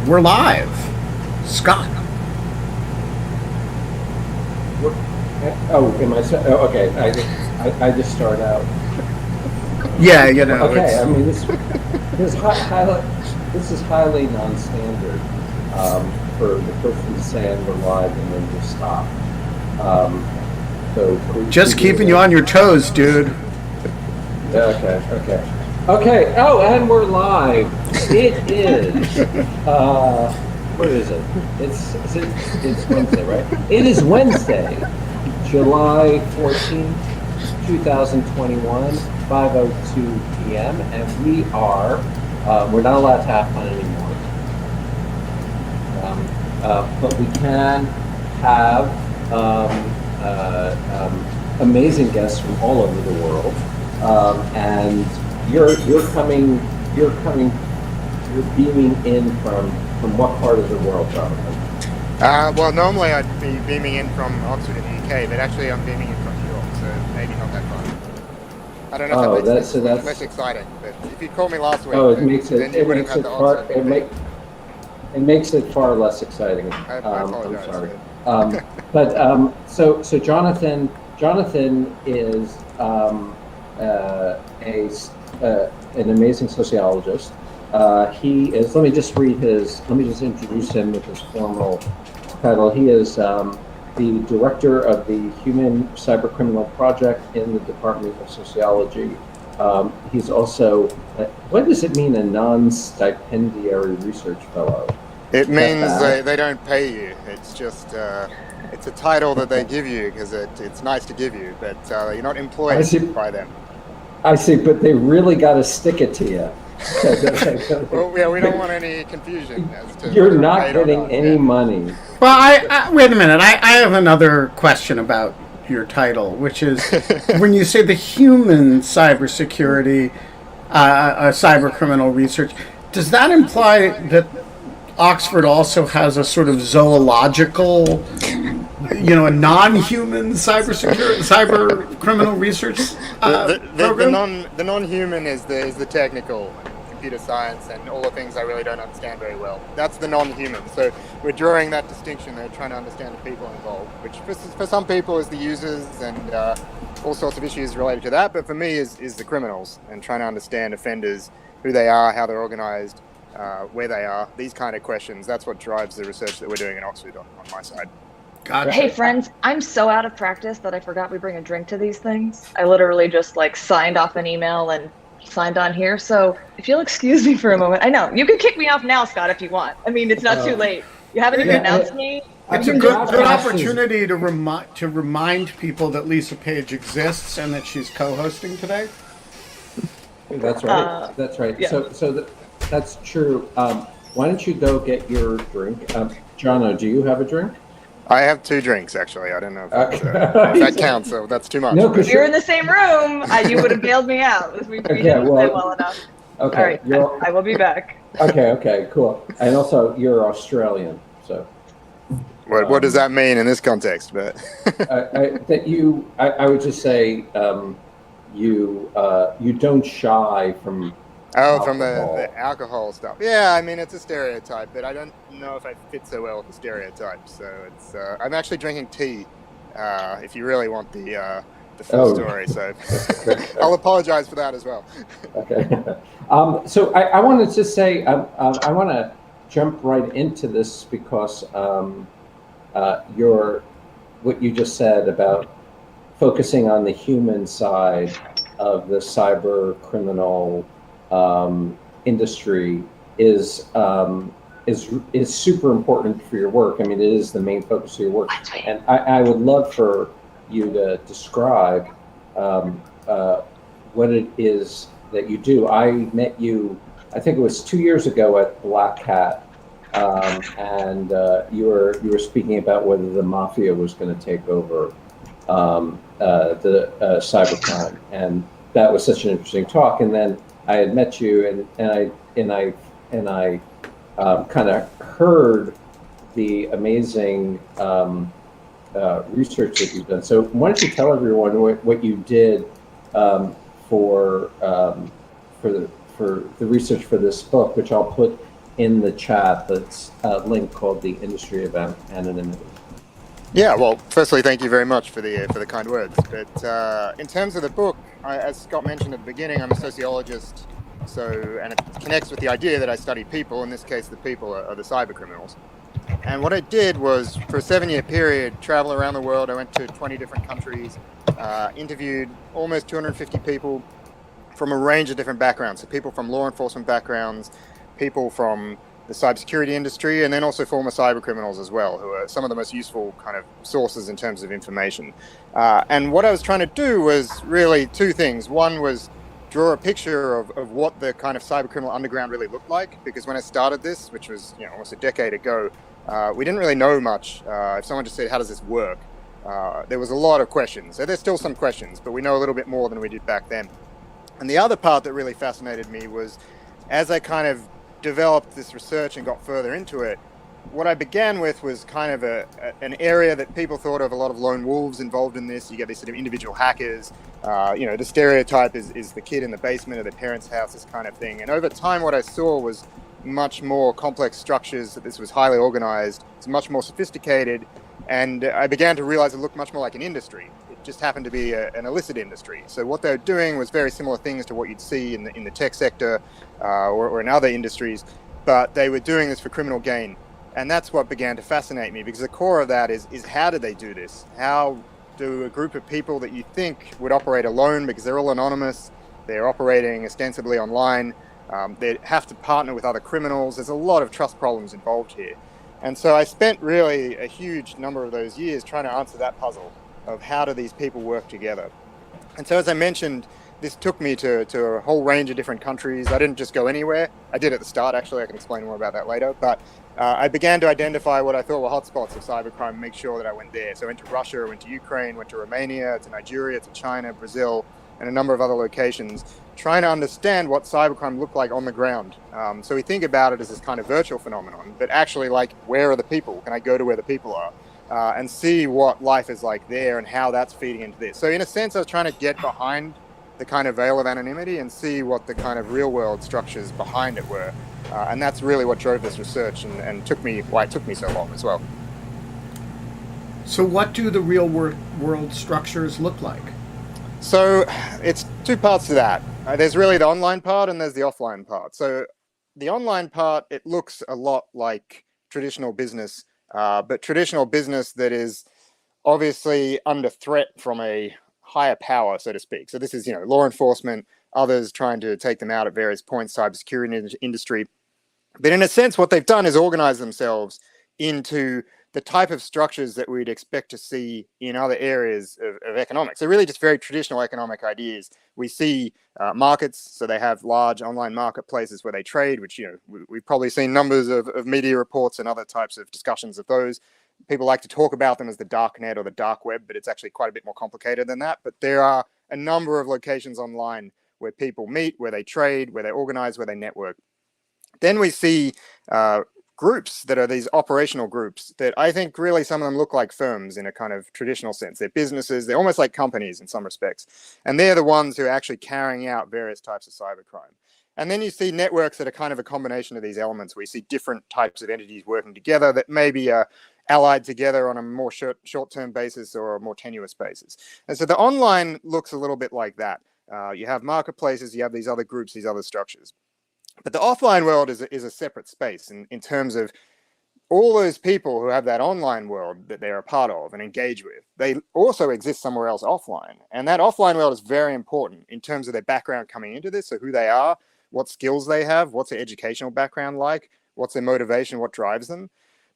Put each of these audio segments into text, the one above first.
we're live. Scott. Oh, am I? Okay, I just start out. Yeah, you know. Okay, I mean this is highly non-standard for the person to say we're live and then just stop. So just keeping you on your toes, dude. Okay. Oh, and we're live. It is. What is it? It's Wednesday, right? It is Wednesday, July 14th, 2021, 5:02 p.m. And we're not allowed to have fun anymore. But we can have amazing guests from all over the world. And you're beaming in from what part of the world, Jonathan? Well, normally I'd be beaming in from Oxford in the UK, but actually I'm beaming in from New York, so maybe not that far. I don't know if that's less exciting, but if you called me last week, it makes it far less exciting. I apologize. I'm sorry. So Jonathan is an amazing sociologist. He is. Let me just introduce him with his formal title. He is the director of the Human Cybercriminal Project in the Department of Sociology. He's also, what does it mean, a non-stipendiary research fellow? It means they don't pay you. It's just it's a title that they give you because it's nice to give you, but you're not employed by them. I see, but they really got to stick it to you. Well, yeah, we don't want any confusion as to you're not getting any money. Well, I wait a minute. I have another question about your title, which is when you say the human cybersecurity, cybercriminal research, does that imply that Oxford also has a sort of zoological, a non-human cybercriminal research program? The non-human is the technical, computer science, and all the things I really don't understand very well. That's the non-human. So we're drawing that distinction. They're trying to understand the people involved, which for some people is the users and all sorts of issues related to that. But for me is the criminals and trying to understand offenders, who they are, how they're organized, where they are, these kind of questions. That's what drives the research that we're doing in Oxford on my side. Gotcha. Hey friends, I'm so out of practice that I forgot we bring a drink to these things. I literally just signed off an email and signed on here. So if you'll excuse me for a moment, I know you can kick me off now, Scott, if you want. I mean, it's not too late. You haven't even announced me. It's a good opportunity to remind people that Lisa Page exists and that she's co-hosting today. That's right. That's right. Yeah. So that's true. Why don't you go get your drink? Jono, do you have a drink? I have 2 drinks, actually. I don't know if that counts, so that's too much. No, if you're in the same room, you would have bailed me out. We didn't play well enough. Okay. All right, I will be back. Okay, cool. And also, you're Australian, so. What does that mean in this context? But I would just say you don't shy from. From the alcohol stuff. Yeah, I mean, it's a stereotype, but I don't know if I fit so well with the stereotype. So it's I'm actually drinking tea, if you really want the full story. So I'll apologize for that as well. Okay. So I wanted to say, I want to jump right into this because what you just said about focusing on the human side of the cyber criminal industry is super important for your work. I mean, it is the main focus of your work, and I would love for you to describe what it is that you do. I met you, I think it was 2 years ago at Black Hat, and you were speaking about whether the mafia was going to take over the cybercrime, and that was such an interesting talk. And then I had met you, and I kind of heard the amazing research that you've done. So why don't you tell everyone what you did for the research for this book, which I'll put in the chat that's a link called the Industry of Anonymity. Yeah, well, firstly, thank you very much for the kind words. But in terms of the book, as Scott mentioned at the beginning, I'm a sociologist, and it connects with the idea that I study people. In this case, the people are the cyber criminals. And what I did was, for a 7-year period, travel around the world. I went to 20 different countries, interviewed almost 250 people from a range of different backgrounds. So people from law enforcement backgrounds, people from the cybersecurity industry, and then also former cyber criminals as well, who are some of the most useful kind of sources in terms of information. And what I was trying to do was really two things. One was draw a picture of what the kind of cybercriminal underground really looked like, because when I started this, which was almost a decade ago, we didn't really know much. If someone just said, how does this work? There was a lot of questions. So there's still some questions, but we know a little bit more than we did back then. And the other part that really fascinated me was, as I kind of developed this research and got further into it, what I began with was kind of an area that people thought of a lot of lone wolves involved in this. You get these sort of individual hackers. The stereotype is the kid in the basement of their parents' house, this kind of thing. And over time, what I saw was much more complex structures, that this was highly organized, it's much more sophisticated, and I began to realize it looked much more like an industry. It just happened to be an illicit industry. So what they were doing was very similar things to what you'd see in the tech sector or in other industries, but they were doing this for criminal gain. And that's what began to fascinate me, because the core of that is how did they do this? How do a group of people that you think would operate alone, because they're all anonymous, they're operating ostensibly online, they have to partner with other criminals. There's a lot of trust problems involved here. And so I spent really a huge number of those years trying to answer that puzzle of how do these people work together. And so, as I mentioned, this took me to a whole range of different countries. I didn't just go anywhere. I did at the start, actually. I can explain more about that later. But I began to identify what I thought were hotspots of cybercrime and make sure that I went there. So I went to Russia, I went to Ukraine, went to Romania, to Nigeria, to China, Brazil, and a number of other locations, trying to understand what cybercrime looked like on the ground. So we think about it as this kind of virtual phenomenon, but actually, like, where are the people? Can I go to where the people are? And see what life is like there and how that's feeding into this. So in a sense, I was trying to get behind the kind of veil of anonymity and see what the kind of real world structures behind it were. And that's really what drove this research and why it took me so long as well. So what do the real world structures look like? So it's two parts to that. There's really the online part and there's the offline part. So the online part, it looks a lot like traditional business, but traditional business that is obviously under threat from a higher power, so to speak. So this is, law enforcement, others trying to take them out at various points, cybersecurity industry. But in a sense, what they've done is organize themselves into the type of structures that we'd expect to see in other areas of economics. They're really just very traditional economic ideas. We see markets, so they have large online marketplaces where they trade, which, we've probably seen numbers of media reports and other types of discussions of those. People like to talk about them as the dark net or the dark web, but it's actually quite a bit more complicated than that. But there are a number of locations online where people meet, where they trade, where they organize, where they network. Then we see groups that are these operational groups that I think really some of them look like firms in a kind of traditional sense. They're businesses, they're almost like companies in some respects. And they're the ones who are actually carrying out various types of cybercrime. And then you see networks that are kind of a combination of these elements, where you see different types of entities working together that maybe are allied together on a more short-term basis or a more tenuous basis. And so the online looks a little bit like that. You have marketplaces, you have these other groups, these other structures. But the offline world is a separate space in terms of all those people who have that online world that they're a part of and engage with. They also exist somewhere else offline. And that offline world is very important in terms of their background coming into this, so who they are, what skills they have, what's their educational background like, what's their motivation, what drives them.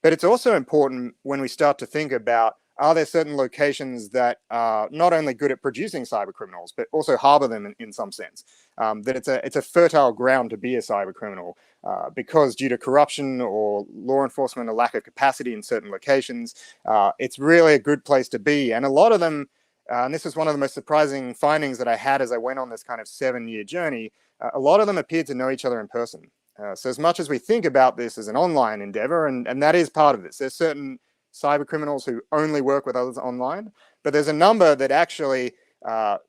But it's also important when we start to think about, are there certain locations that are not only good at producing cyber criminals, but also harbor them in some sense? That it's a fertile ground to be a cyber criminal because due to corruption or law enforcement, a lack of capacity in certain locations, it's really a good place to be. And a lot of them, and this was one of the most surprising findings that I had as I went on this kind of 7-year journey, a lot of them appeared to know each other in person. So as much as we think about this as an online endeavor, and that is part of this, there's certain cyber criminals who only work with others online, but there's a number that actually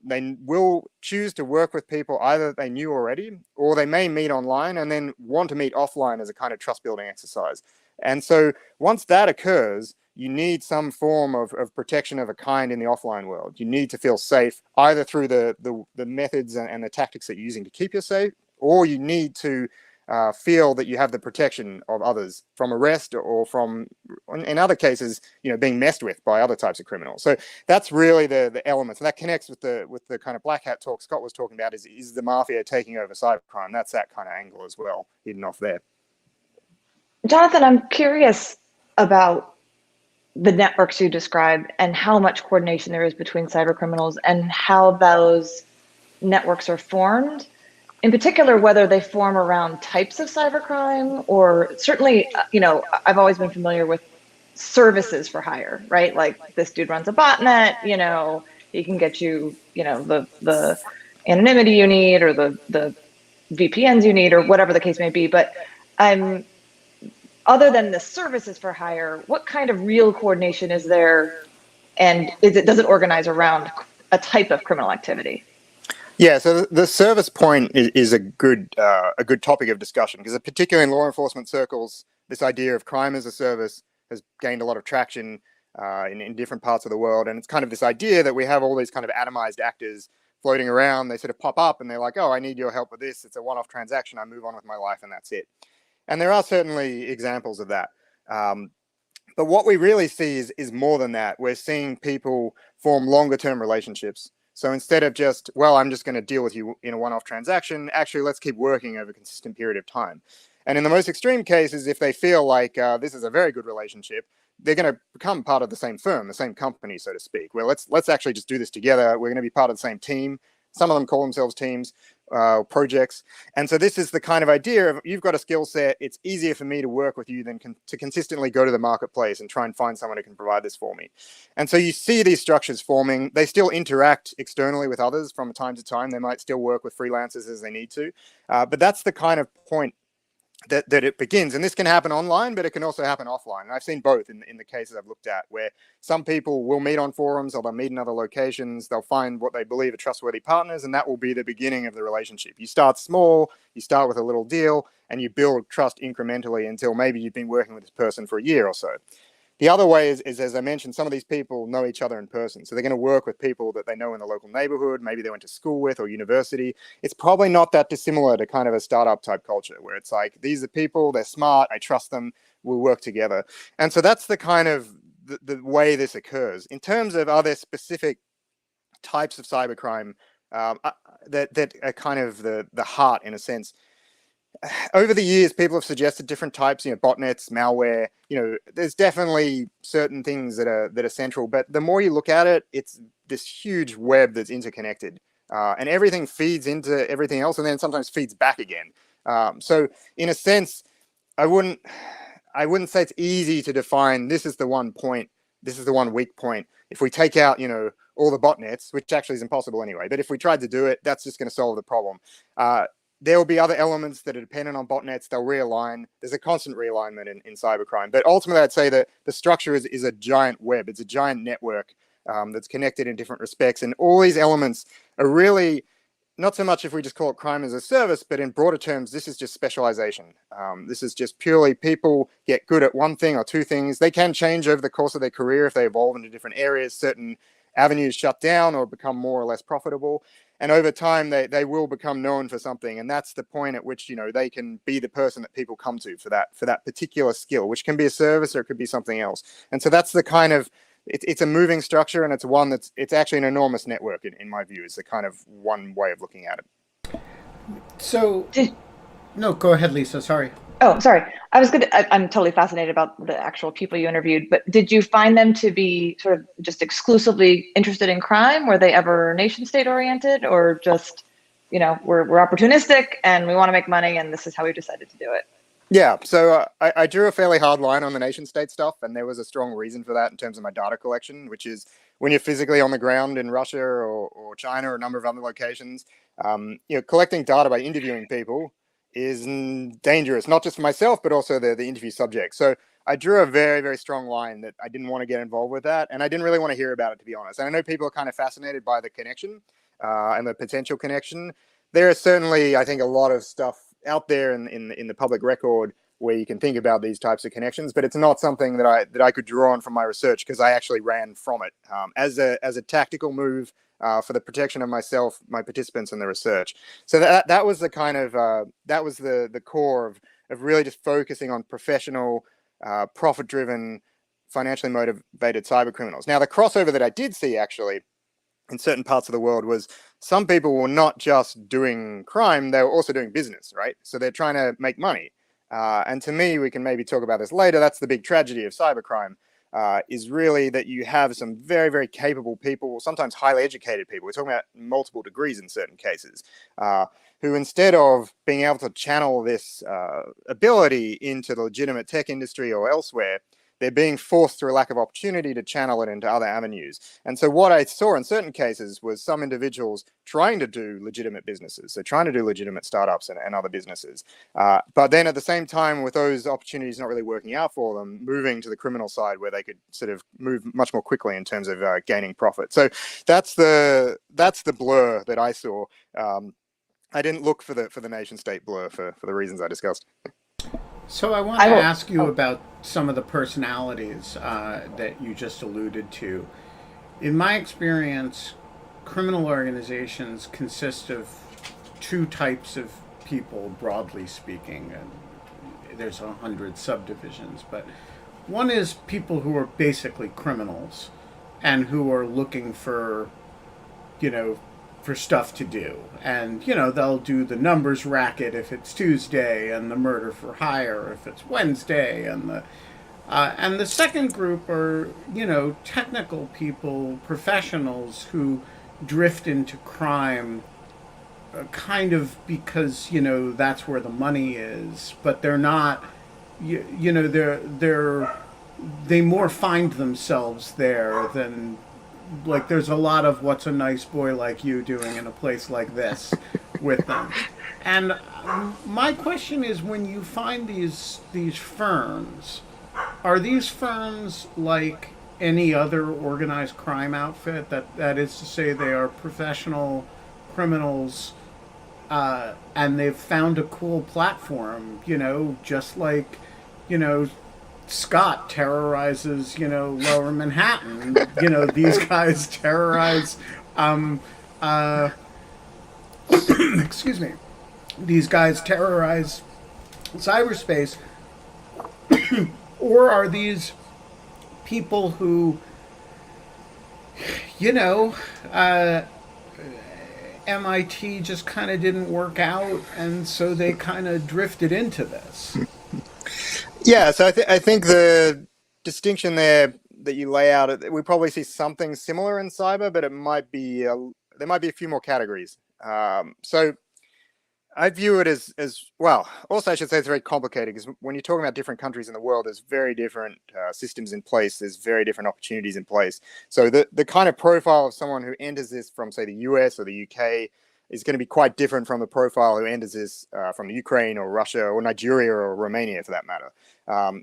they will choose to work with people either that they knew already, or they may meet online and then want to meet offline as a kind of trust building exercise. And so once that occurs, you need some form of protection of a kind in the offline world. You need to feel safe either through the methods and the tactics that you're using to keep you safe, or you need to feel that you have the protection of others from arrest or from, in other cases, being messed with by other types of criminals. So that's really the elements, and that connects with the kind of black hat talk Scott was talking about. Is the mafia taking over cybercrime? That's that kind of angle as well, hidden off there. Jonathan, I'm curious about the networks you described and how much coordination there is between cyber criminals and how those networks are formed. In particular, whether they form around types of cybercrime, or certainly, I've always been familiar with services for hire, right? Like, this dude runs a botnet, he can get you, the anonymity you need, or the VPNs you need, or whatever the case may be. But other than the services for hire, what kind of real coordination is there, and does it organize around a type of criminal activity? Yeah, so the service point is a good topic of discussion, because particularly in law enforcement circles, this idea of crime as a service has gained a lot of traction in different parts of the world. And it's kind of this idea that we have all these kind of atomized actors floating around. They sort of pop up and they're like, oh, I need your help with this. It's a one-off transaction. I move on with my life and that's it. And there are certainly examples of that. But what we really see is more than that. We're seeing people form longer-term relationships. So instead of just, well, I'm just going to deal with you in a one-off transaction, actually, let's keep working over a consistent period of time. And in the most extreme cases, if they feel like this is a very good relationship, they're going to become part of the same firm, the same company, so to speak. Well, let's actually just do this together. We're going to be part of the same team. Some of them call themselves teams, projects. And so this is the kind of idea of, you've got a skill set. It's easier for me to work with you than to consistently go to the marketplace and try and find someone who can provide this for me. And so you see these structures forming. They still interact externally with others from time to time. They might still work with freelancers as they need to. But that's the kind of point that it begins. And this can happen online, but it can also happen offline. And I've seen both in the cases I've looked at, where some people will meet on forums, or they'll meet in other locations. They'll find what they believe are trustworthy partners, and that will be the beginning of the relationship. You start small, you start with a little deal, and you build trust incrementally until maybe you've been working with this person for a year or so. The other way is, as I mentioned, some of these people know each other in person. So they're going to work with people that they know in the local neighborhood, maybe they went to school with or university. It's probably not that dissimilar to kind of a startup type culture, where it's like, these are people, they're smart, I trust them, we'll work together. And so that's the kind of the way this occurs. In terms of, are there specific types of cybercrime that are kind of the heart, in a sense? Over the years, people have suggested different types, botnets, malware. There's definitely certain things that are central, but the more you look at it, it's this huge web that's interconnected, and everything feeds into everything else, and then sometimes feeds back again. So, in a sense, I wouldn't say it's easy to define. This is the one point. This is the one weak point. If we take out, all the botnets, which actually is impossible anyway, but if we tried to do it, that's just going to solve the problem. There will be other elements that are dependent on botnets. They'll realign. There's a constant realignment in cybercrime. But ultimately, I'd say that the structure is a giant web. It's a giant network that's connected in different respects. And all these elements are really not so much if we just call it crime as a service, but in broader terms, this is just specialization. This is just purely people get good at one thing or two things. They can change over the course of their career if they evolve into different areas. Certain avenues shut down or become more or less profitable. And over time, they will become known for something. And that's the point at which, they can be the person that people come to for that particular skill, which can be a service or it could be something else. And so that's the kind of, it's a moving structure, and it's one it's actually an enormous network, in my view, is the kind of one way of looking at it. So, no, go ahead, Lisa. Sorry. Oh, sorry. I'm totally fascinated about the actual people you interviewed, but did you find them to be sort of just exclusively interested in crime? Were they ever nation state oriented, or just, we're opportunistic and we want to make money and this is how we decided to do it? Yeah, so I drew a fairly hard line on the nation state stuff, and there was a strong reason for that in terms of my data collection, which is when you're physically on the ground in Russia or China or a number of other locations, collecting data by interviewing people is dangerous, not just for myself, but also the interview subject. So I drew a very, very strong line that I didn't want to get involved with that, and I didn't really want to hear about it, to be honest. And I know people are kind of fascinated by the connection and the potential connection. There is certainly, I think, a lot of stuff out there in the public record where you can think about these types of connections, but it's not something that I could draw on from my research, because I actually ran from it as a tactical move for the protection of myself, my participants, and the research. So that was the kind of that was the core of really just focusing on professional, profit-driven, financially motivated cyber criminals. Now, the crossover that I did see actually in certain parts of the world was some people were not just doing crime, they were also doing business, right? So they're trying to make money. And to me, we can maybe talk about this later, that's the big tragedy of cybercrime, is really that you have some very, very capable people, sometimes highly educated people, we're talking about multiple degrees in certain cases, who instead of being able to channel this ability into the legitimate tech industry or elsewhere, they're being forced through a lack of opportunity to channel it into other avenues. And so what I saw in certain cases was some individuals trying to do legitimate businesses, so trying to do legitimate startups and other businesses. But then at the same time, with those opportunities not really working out for them, moving to the criminal side where they could sort of move much more quickly in terms of gaining profit. So that's the blur that I saw. I didn't look for the nation state blur for the reasons I discussed. So I want to ask you about some of the personalities that you just alluded to. In my experience, criminal organizations consist of two types of people, broadly speaking, and there's 100 subdivisions, but one is people who are basically criminals and who are looking for, for stuff to do. And, they'll do the numbers racket if it's Tuesday, and the murder for hire if it's Wednesday, and the second group are, technical people, professionals who drift into crime kind of because, that's where the money is, but they're not, they more find themselves there than, like, there's a lot of what's a nice boy like you doing in a place like this with them. And my question is, when you find these firms, are these firms like any other organized crime outfit? That is to say, they are professional criminals, and they've found a cool platform, just like, Scott terrorizes, Lower Manhattan. These guys terrorize, excuse me, these guys terrorize cyberspace. Or are these people who, MIT just kind of didn't work out, and so they kind of drifted into this? Yeah, so I think the distinction there that you lay out, we probably see something similar in cyber, but it might be there might be a few more categories. So I view it as well. Also, I should say it's very complicated, because when you're talking about different countries in the world, there's very different systems in place. There's very different opportunities in place. So the kind of profile of someone who enters this from, say, the US or the UK is going to be quite different from the profile who enters this from the Ukraine or Russia or Nigeria or Romania, for that matter.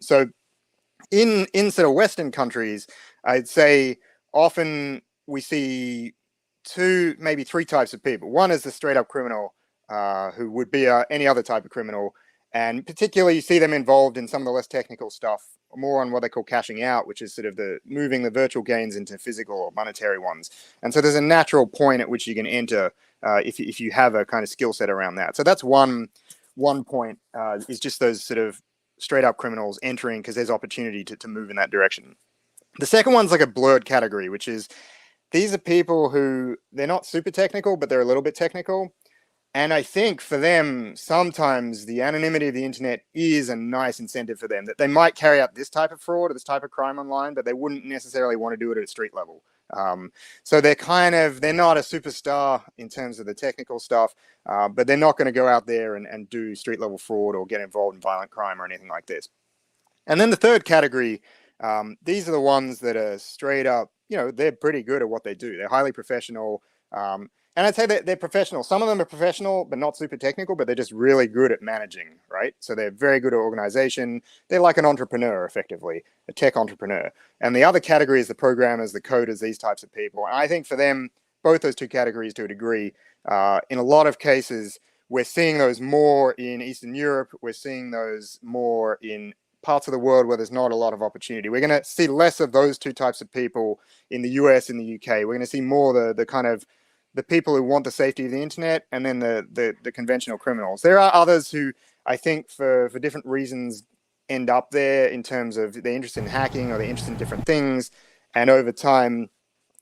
So in sort of Western countries, I'd say often we see two, maybe three types of people. One is the straight up criminal, who would be any other type of criminal. And particularly you see them involved in some of the less technical stuff, more on what they call cashing out, which is sort of the moving the virtual gains into physical or monetary ones. And so there's a natural point at which you can enter if you have a kind of skill set around that. So that's one point, is just those sort of straight up criminals entering because there's opportunity to move in that direction. The second one's like a blurred category, which is these are people who they're not super technical, but they're a little bit technical. And I think for them, sometimes the anonymity of the internet is a nice incentive for them, that they might carry out this type of fraud or this type of crime online, but they wouldn't necessarily want to do it at a street level. So they're not a superstar in terms of the technical stuff, but they're not going to go out there and do street level fraud or get involved in violent crime or anything like this. And then the third category, these are the ones that are straight up, they're pretty good at what they do. They're highly professional. And I'd say that they're professional. Some of them are professional, but not super technical, but they're just really good at managing, right? So they're very good at organization. They're like an entrepreneur, effectively, a tech entrepreneur. And the other category is the programmers, the coders, these types of people. And I think for them, both those two categories to a degree, in a lot of cases, we're seeing those more in Eastern Europe. We're seeing those more in parts of the world where there's not a lot of opportunity. We're going to see less of those two types of people in the US, in the UK. We're going to see more the kind of the people who want the safety of the internet, and then the conventional criminals. There are others who I think for different reasons end up there in terms of they're interested in hacking or they're interested in different things, and over time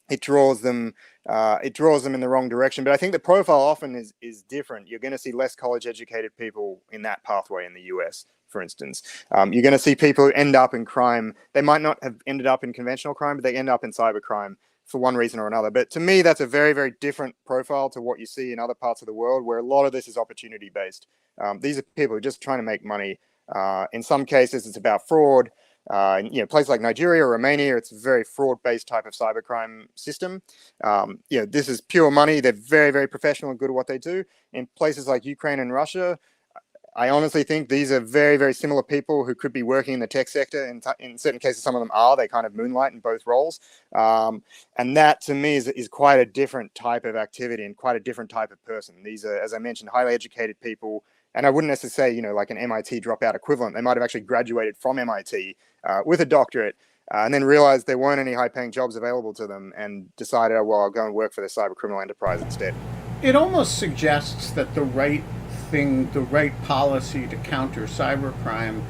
it draws them in the wrong direction. But I think the profile often is different. You're going to see less college educated people in that pathway in the US, for instance. You're going to see people who end up in crime. They might not have ended up in conventional crime, but they end up in cybercrime for one reason or another. But to me, that's a very, very different profile to what you see in other parts of the world, where a lot of this is opportunity based. These are people who are just trying to make money. In some cases, it's about fraud. Places like Nigeria or Romania, it's a very fraud-based type of cybercrime system. This is pure money. They're very, very professional and good at what they do. In places like Ukraine and Russia, I honestly think these are very, very similar people who could be working in the tech sector. In certain cases, some of them are. They kind of moonlight in both roles. And that, to me, is quite a different type of activity and quite a different type of person. These are, as I mentioned, highly educated people. And I wouldn't necessarily say, like an MIT dropout equivalent. They might have actually graduated from MIT with a doctorate and then realized there weren't any high-paying jobs available to them and decided, oh, well, I'll go and work for the cybercriminal enterprise instead. It almost suggests that the right thing, the right policy to counter cybercrime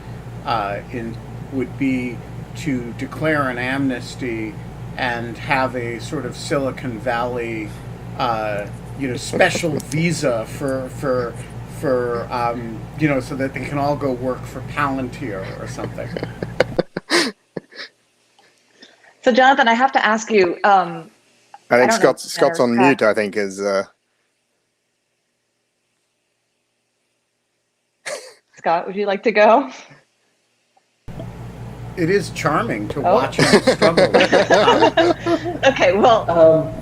would be to declare an amnesty and have a sort of Silicon Valley, special visa for so that they can all go work for Palantir or something. So, Jonathan, I have to ask you. I think Scott's on mute. I think is. Scott, would you like to go? It is charming to watch him struggle. Okay, well.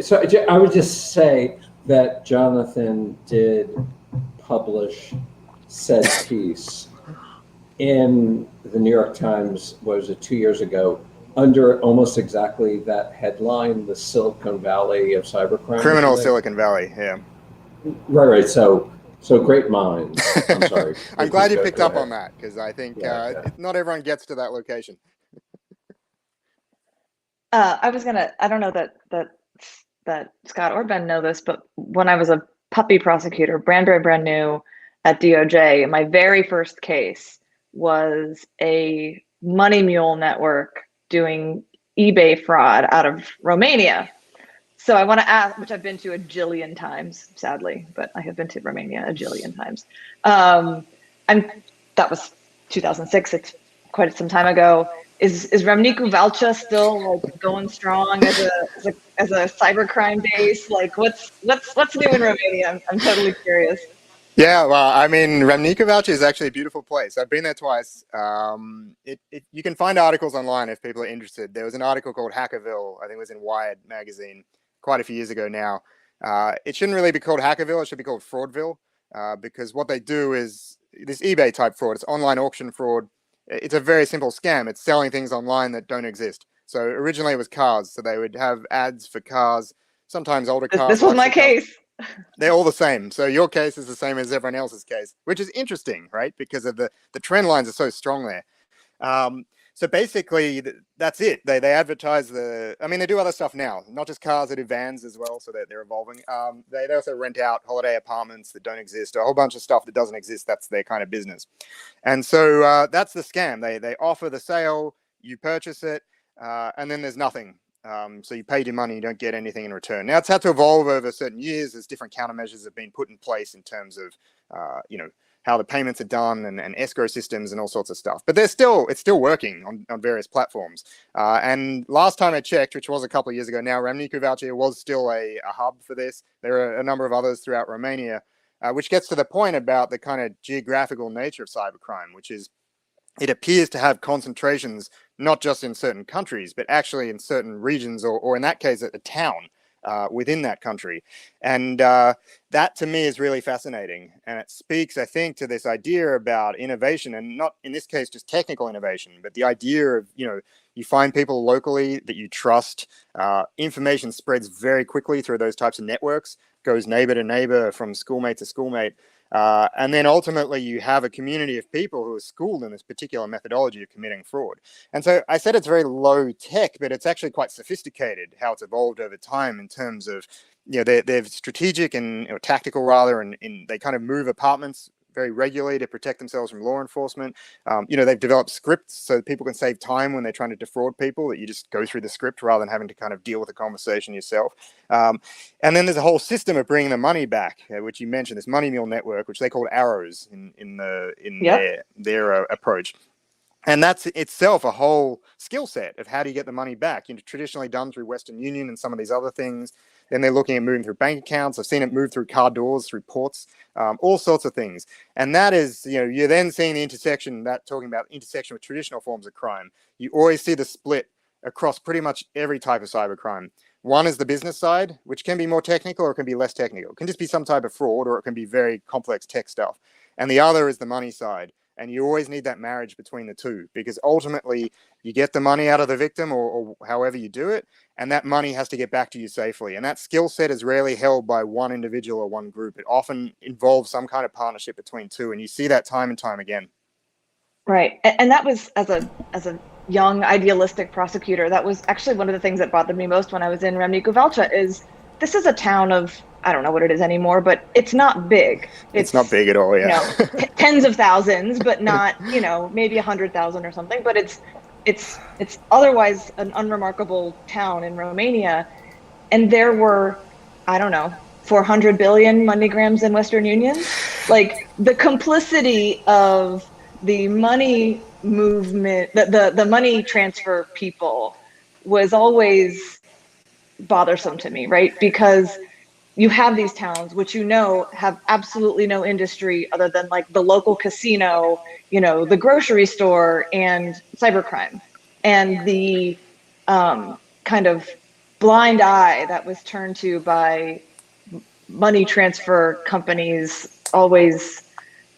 So I would just say that Jonathan did publish said piece in the New York Times, was it 2 years ago, under almost exactly that headline, the Silicon Valley of cybercrime. Criminal Silicon Valley, yeah. Right. So great minds. I'm sorry. I'm glad you picked up on that, because I think not everyone gets to that location. I don't know that Scott or Ben know this, but when I was a puppy prosecutor, brand new at DOJ, my very first case was a money mule network doing eBay fraud out of Romania. So I want to ask, which I've been to a jillion times, sadly, but I have been to Romania a jillion times. That was 2006. It's quite some time ago. Is Remniku Valcha still like going strong as a cybercrime base? Like what's new in Romania? I'm totally curious. Yeah, well, I mean, Remniku Valcha is actually a beautiful place. I've been there twice. You can find articles online if people are interested. There was an article called Hackerville, I think it was in Wired magazine, quite a few years ago now. It shouldn't really be called Hackerville. It should be called Fraudville, because what they do is this eBay type fraud. It's online auction fraud. It's a very simple scam. It's selling things online that don't exist. So originally it was cars. So they would have ads for cars, sometimes older cars. This was my case. They're all the same. So your case is the same as everyone else's case, which is interesting, right? Because of the trend lines are so strong there. So basically, that's it. They advertise they do other stuff now, not just cars, they do vans as well, so they're evolving. They also rent out holiday apartments that don't exist, a whole bunch of stuff that doesn't exist. That's their kind of business. And so that's the scam. They offer the sale, you purchase it, and then there's nothing. So you paid your money, you don't get anything in return. Now, it's had to evolve over certain years as different countermeasures have been put in place in terms of, how the payments are done and escrow systems and all sorts of stuff. But it's still working on various platforms. And last time I checked, which was a couple of years ago now, Remniku Valcha was still a hub for this. There are a number of others throughout Romania, which gets to the point about the kind of geographical nature of cybercrime, which is it appears to have concentrations not just in certain countries, but actually in certain regions, or in that case, a town. within that country. And that to me is really fascinating. And it speaks, I think, to this idea about innovation, and not in this case just technical innovation, but the idea of, you find people locally that you trust. Information spreads very quickly through those types of networks, goes neighbor to neighbor, from schoolmate to schoolmate. And then ultimately you have a community of people who are schooled in this particular methodology of committing fraud. And so I said it's very low tech, but it's actually quite sophisticated how it's evolved over time in terms of, they're strategic and tactical rather, and they kind of move apartments very regularly to protect themselves from law enforcement. They've developed scripts so that people can save time when they're trying to defraud people, that you just go through the script rather than having to kind of deal with the conversation yourself. And then there's a whole system of bringing the money back, which you mentioned, this money mule network, which they called arrows in their approach. And that's itself a whole skill set of how do you get the money back, traditionally done through Western Union and some of these other things. Then they're looking at moving through bank accounts. I've seen it move through car doors, through ports, all sorts of things. And that is, you're then seeing the intersection, talking about intersection with traditional forms of crime. You always see the split across pretty much every type of cybercrime. One is the business side, which can be more technical or it can be less technical. It can just be some type of fraud, or it can be very complex tech stuff. And the other is the money side. And you always need that marriage between the two, because ultimately you get the money out of the victim, or however you do it, and that money has to get back to you safely. And that skill set is rarely held by one individual or one group. It often involves some kind of partnership between two, and you see that time and time again. Right. And that was, as a young idealistic prosecutor, that was actually one of the things that bothered me most when I was in Remnico Valcha, is this is a town of, I don't know what it is anymore, but it's not big. It's not big at all, yeah. Tens of thousands, but not, maybe 100,000 or something. But it's otherwise an unremarkable town in Romania. And there were, I don't know, 400 billion MoneyGrams in Western Union. Like, the complicity of the money movement, the money transfer people was always bothersome to me, right? Because you have these towns which have absolutely no industry other than like the local casino, the grocery store, and cybercrime. And the kind of blind eye that was turned to by money transfer companies always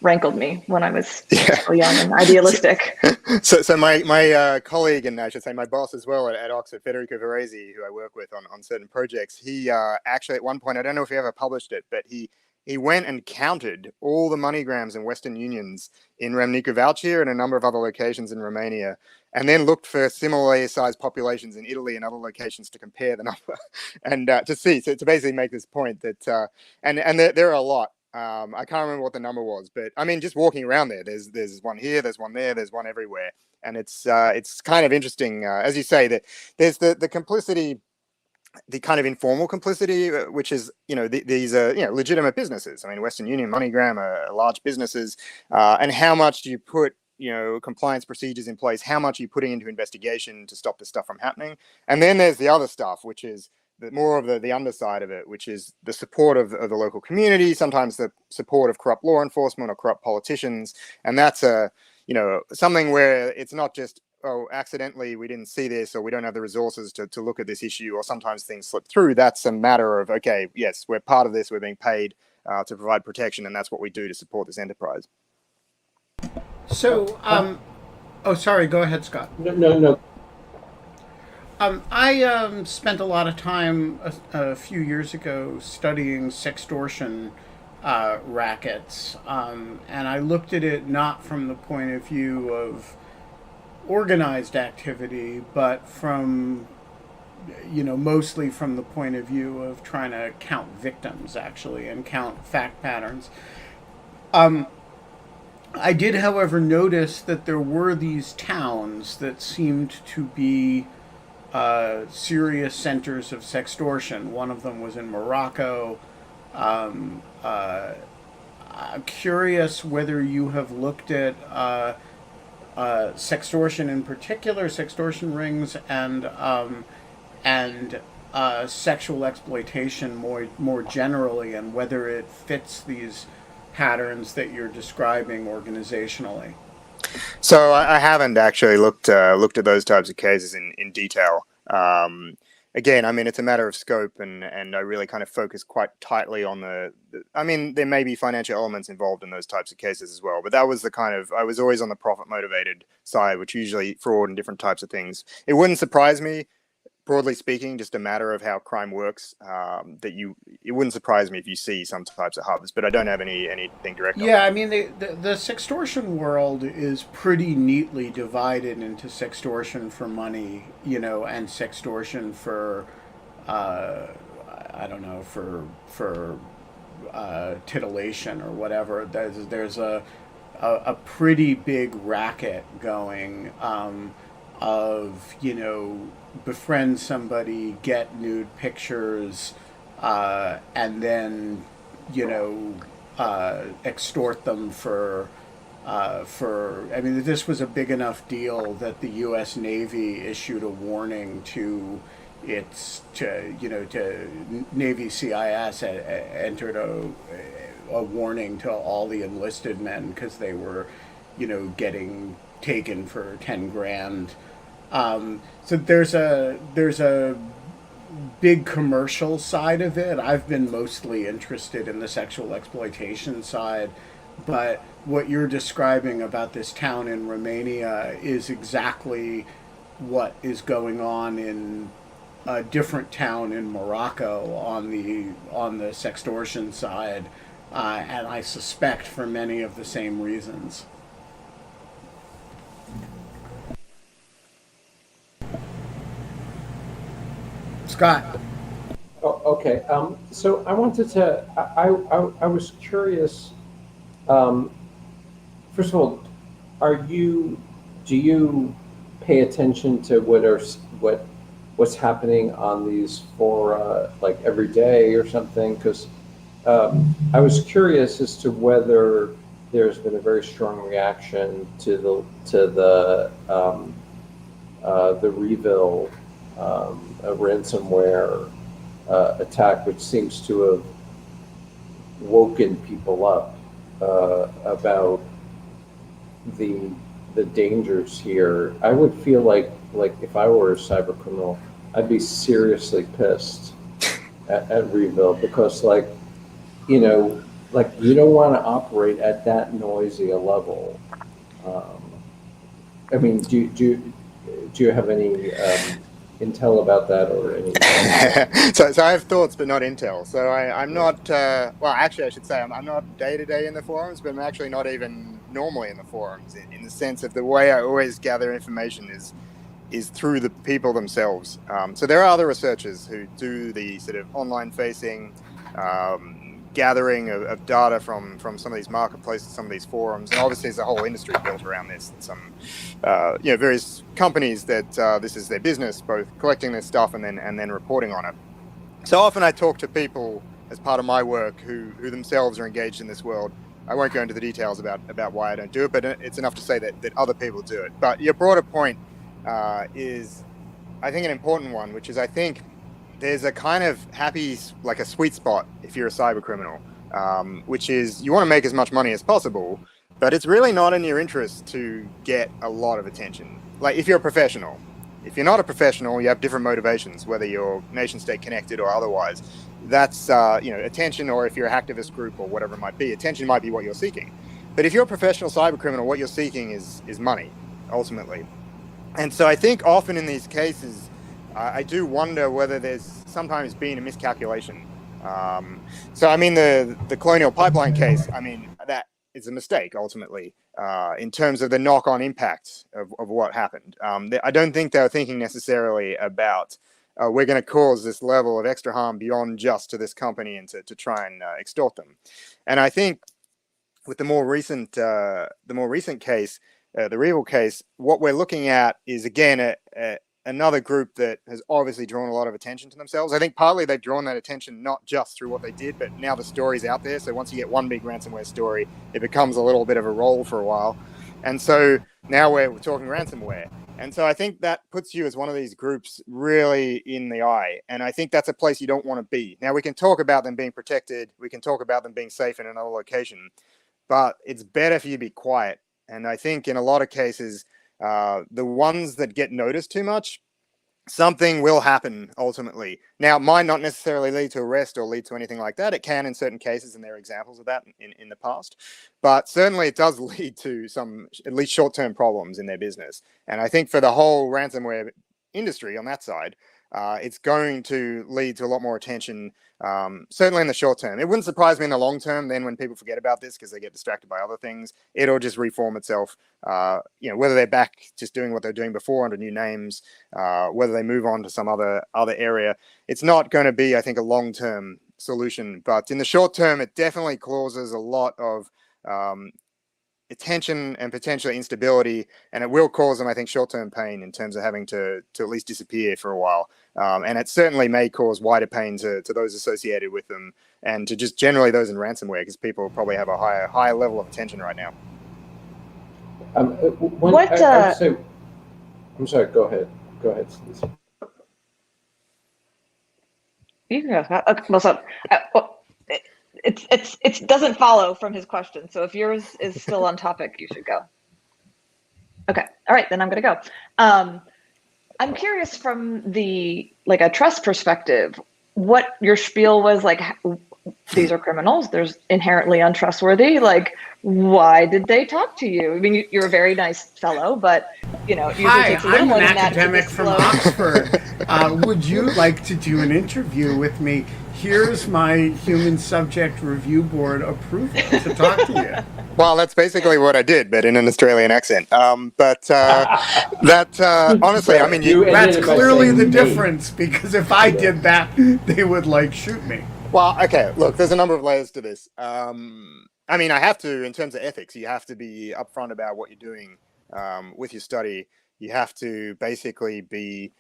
rankled me when I was so young and idealistic. So my colleague, and I should say my boss as well at Oxford, Federico Varese, who I work with on certain projects, he actually at one point, I don't know if he ever published it, but he went and counted all the MoneyGrams and Western Unions in Remnico Valcha and a number of other locations in Romania, and then looked for similarly sized populations in Italy and other locations to compare the number and to see, so to basically make this point that, and there are a lot. I can't remember what the number was, but I mean, just walking around there, there's one here, there's one there, there's one everywhere. And it's kind of interesting, as you say, that there's the complicity, the kind of informal complicity, which is, these are, legitimate businesses. I mean, Western Union, MoneyGram are large businesses. And how much do you put, compliance procedures in place? How much are you putting into investigation to stop this stuff from happening? And then there's the other stuff, which is more of the underside of it, which is the support of the local community, sometimes the support of corrupt law enforcement or corrupt politicians. And that's something where it's not just, accidentally we didn't see this, or we don't have the resources to look at this issue, or sometimes things slip through. That's a matter of, okay, yes, we're part of this, we're being paid to provide protection, and that's what we do to support this enterprise. So, sorry, go ahead, Scott. No. I spent a lot of time a few years ago studying sextortion rackets, and I looked at it not from the point of view of organized activity, but from, mostly from the point of view of trying to count victims, actually, and count fact patterns. I did, however, notice that there were these towns that seemed to be serious centers of sextortion. One of them was in Morocco. I'm curious whether you have looked at sextortion in particular, sextortion rings, and sexual exploitation more generally, and whether it fits these patterns that you're describing organizationally. So I haven't actually looked at those types of cases in detail. again, I mean, it's a matter of scope, and I really kind of focus quite tightly on I mean, there may be financial elements involved in those types of cases as well, but that was the kind of, I was always on the profit motivated side, which usually fraud and different types of things. It wouldn't surprise me, broadly speaking, just a matter of how crime works, it wouldn't surprise me if you see some types of hubs, but I don't have anything direct on Yeah, that. I mean, the sextortion world is pretty neatly divided into sextortion for money, and sextortion for, uh, I don't know, for titillation or whatever. There's a pretty big racket going, of befriend somebody, get nude pictures, and then extort them for. I mean, this was a big enough deal that the U.S. Navy issued a warning to Navy CIS entered a warning to all the enlisted men because they were, getting taken for 10 grand. So there's a big commercial side of it. I've been mostly interested in the sexual exploitation side, but what you're describing about this town in Romania is exactly what is going on in a different town in Morocco on the sextortion side, and I suspect for many of the same reasons. Scott. Oh, okay. So I wanted to. I was curious. First of all, do you pay attention to what's happening on these fora like every day or something? Because I was curious as to whether there's been a very strong reaction to the Reville ransomware attack, which seems to have woken people up about the dangers here. I would feel like if I were a cyber criminal, I'd be seriously pissed at Reville, because you don't want to operate at that noisy a level. I mean, do you have any intel about that, or any? So I have thoughts, but not intel. So I'm not. Well, actually, I should say I'm not day to day in the forums, but I'm actually not even normally in the forums. In the sense of the way I always gather information is through the people themselves. So there are other researchers who do the sort of online facing gathering of data from some of these marketplaces, some of these forums, and obviously there's a whole industry built around this. And some various companies that this is their business, both collecting this stuff and then reporting on it. So often I talk to people as part of my work who themselves are engaged in this world. I won't go into the details about why I don't do it, but it's enough to say that other people do it. But your broader point is, I think, an important one, which is, I think there's a kind of like a sweet spot if you're a cyber criminal, which is you want to make as much money as possible, but it's really not in your interest to get a lot of attention. Like if you're a professional. If you're not a professional, you have different motivations, whether you're nation state connected or otherwise. That's attention, or if you're an activist group or whatever it might be, attention might be what you're seeking. But if you're a professional cyber criminal, what you're seeking is money, ultimately. And so I think often in these cases, I do wonder whether there's sometimes been a miscalculation. So I mean, the Colonial Pipeline case, I mean, that is a mistake ultimately in terms of the knock-on impact of what happened. I don't think they were thinking necessarily about we're going to cause this level of extra harm beyond just to this company and to try and extort them. And I think with the more recent case, the Reville case, what we're looking at is again another group that has obviously drawn a lot of attention to themselves. I think partly they've drawn that attention not just through what they did, but now the story's out there. So once you get one big ransomware story, it becomes a little bit of a roll for a while. And so now we're talking ransomware. And so I think that puts you as one of these groups really in the eye. And I think that's a place you don't want to be. Now we can talk about them being protected. We can talk about them being safe in another location, but it's better for you to be quiet. And I think in a lot of cases, the ones that get noticed too much something will happen ultimately. Now, it might not necessarily lead to arrest or lead to anything like that. It can in certain cases, and there are examples of that in the past. But certainly it does lead to some, at least short-term problems in their business. And I think for the whole ransomware industry on that side, it's going to lead to a lot more attention, certainly in the short term. It wouldn't surprise me in the long term, then when people forget about this because they get distracted by other things, it'll just reform itself. Whether they're back just doing what they're doing before under new names, whether they move on to some other area, it's not going to be, I think, a long-term solution. But in the short term, it definitely causes a lot of attention and potentially instability, and it will cause them, I think, short-term pain in terms of having to at least disappear for a while. And it certainly may cause wider pain to those associated with them, and to just generally those in ransomware, because people probably have a higher level of attention right now. I'm sorry. Go ahead. Lisa. You can go. Okay, well, so it doesn't follow from his question. So if yours is still on topic, you should go. Okay. All right, then I'm going to go. I'm curious from a trust perspective, what your spiel was like. These are criminals. They're inherently untrustworthy. Like, why did they talk to you? I mean, you're a very nice fellow, but it usually takes a little more than that to I'm an academic from Oxford. Would you like to do an interview with me? Here's my human subject review board approval to talk to you. Well, that's basically what I did, but in an Australian accent. Honestly, I mean, that's clearly the difference, because if I did that, they would shoot me. Well, okay, look, there's a number of layers to this. I mean, I have to, in terms of ethics, you have to be upfront about what you're doing with your study. You have to basically be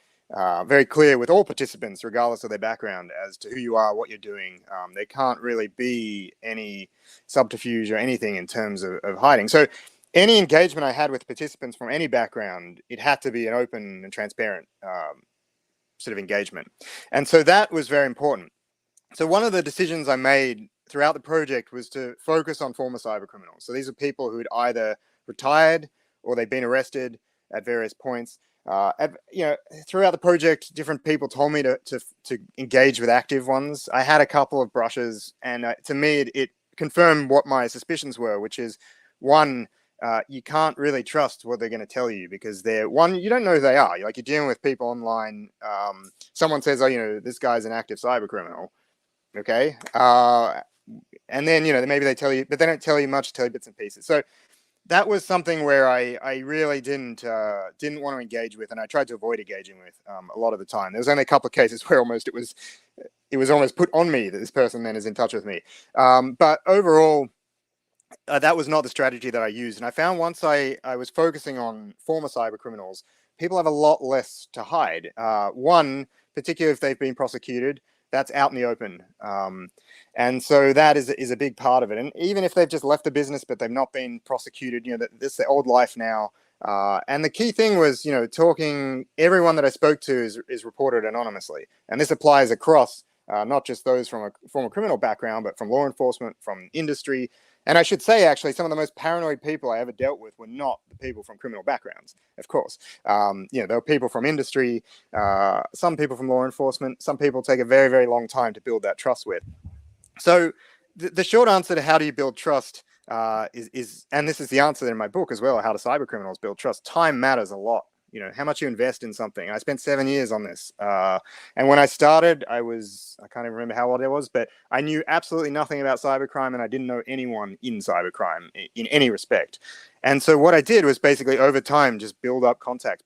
very clear with all participants, regardless of their background, as to who you are, what you're doing. There can't really be any subterfuge or anything in terms of hiding. So any engagement I had with participants from any background, it had to be an open and transparent sort of engagement. And so that was very important. So one of the decisions I made throughout the project was to focus on former cybercriminals. So these are people who had either retired or they'd been arrested at various points. Throughout the project, different people told me to engage with active ones. I had a couple of brushes, and to me, it confirmed what my suspicions were, which is, one, you can't really trust what they're going to tell you, because you don't know who they are. You're dealing with people online. Someone says, oh, this guy's an active cybercriminal. Okay. And then, maybe they tell you, but they don't tell you much, tell you bits and pieces. So that was something where I really didn't want to engage with, and I tried to avoid engaging with a lot of the time. There was only a couple of cases where it was almost put on me that this person then is in touch with me. But overall, that was not the strategy that I used. And I found once I was focusing on former cybercriminals, people have a lot less to hide. One, particularly if they've been prosecuted, that's out in the open. And so that is a big part of it. And even if they've just left the business, but they've not been prosecuted, this is their old life now. And the key thing was, everyone that I spoke to is reported anonymously. And this applies across not just those from a former criminal background, but from law enforcement, from industry. And I should say, actually, some of the most paranoid people I ever dealt with were not the people from criminal backgrounds, of course. There were people from industry, some people from law enforcement, some people take a very, very long time to build that trust with. So the short answer to how do you build trust is, and this is the answer in my book as well, how do cybercriminals build trust? Time matters a lot. How much you invest in something. I spent 7 years on this. And when I started, I can't even remember how old I was, but I knew absolutely nothing about cybercrime, and I didn't know anyone in cybercrime in any respect. And so what I did was basically over time, just build up contacts.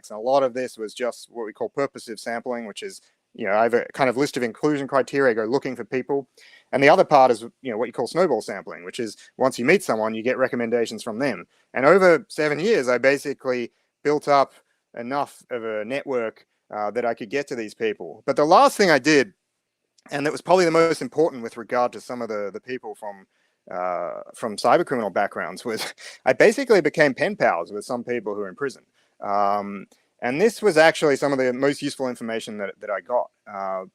And a lot of this was just what we call purposive sampling, which is, I have a kind of list of inclusion criteria, I go looking for people. And the other part is, what you call snowball sampling, which is once you meet someone, you get recommendations from them. And over 7 years, I basically built up enough of a network that I could get to these people. But the last thing I did, and that was probably the most important with regard to some of the people from cybercriminal backgrounds, was I basically became pen pals with some people who are in prison. And this was actually some of the most useful information that I got,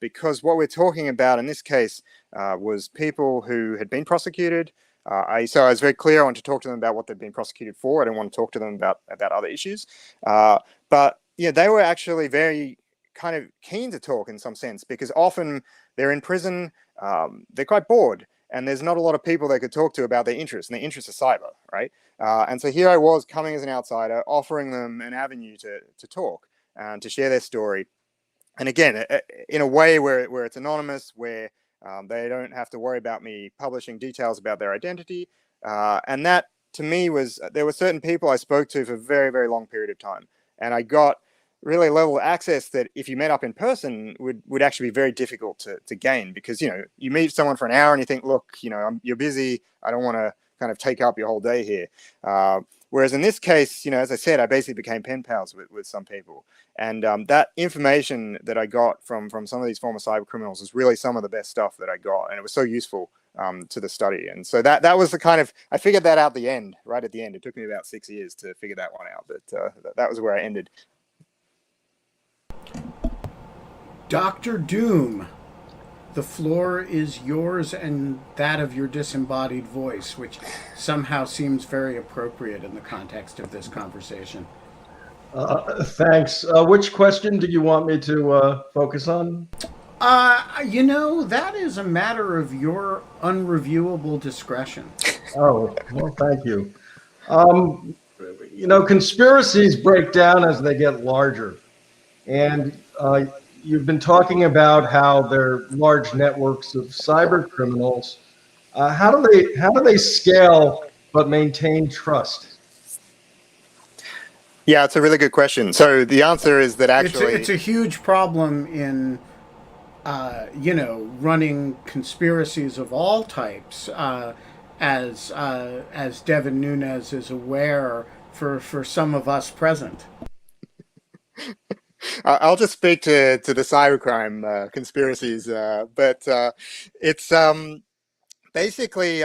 because what we're talking about in this case was people who had been prosecuted. So I was very clear. I wanted to talk to them about what they'd been prosecuted for. I didn't want to talk to them about other issues. But yeah, they were actually very kind of keen to talk in some sense, because often they're in prison, they're quite bored, and there's not a lot of people they could talk to about their interests, and their interests are cyber, right? And so here I was coming as an outsider, offering them an avenue to talk and to share their story. And again, in a way where it's anonymous, where they don't have to worry about me publishing details about their identity. And that, to me, there were certain people I spoke to for a very, very long period of time. And I got really a level of access that if you met up in person would actually be very difficult to gain, because, you meet someone for an hour and you think, look, you're busy. I don't want to kind of take up your whole day here. Whereas in this case, as I said, I basically became pen pals with some people. And that information that I got from some of these former cyber criminals is really some of the best stuff that I got. And it was so useful to the study. And so that was the kind of, I figured that out right at the end. It took me about 6 years to figure that one out, but that was where I ended. Dr. Doom, the floor is yours and that of your disembodied voice, which somehow seems very appropriate in the context of this conversation. Thanks. Which question do you want me to focus on? That is a matter of your unreviewable discretion. Oh, well, thank you. Conspiracies break down as they get larger. And you've been talking about how they're large networks of cyber criminals. How do they scale but maintain trust? Yeah, it's a really good question. So the answer is that actually it's a huge problem in running conspiracies of all types, as Devin Nunes is aware, for some of us present. I'll just speak to the cybercrime conspiracies, but it's basically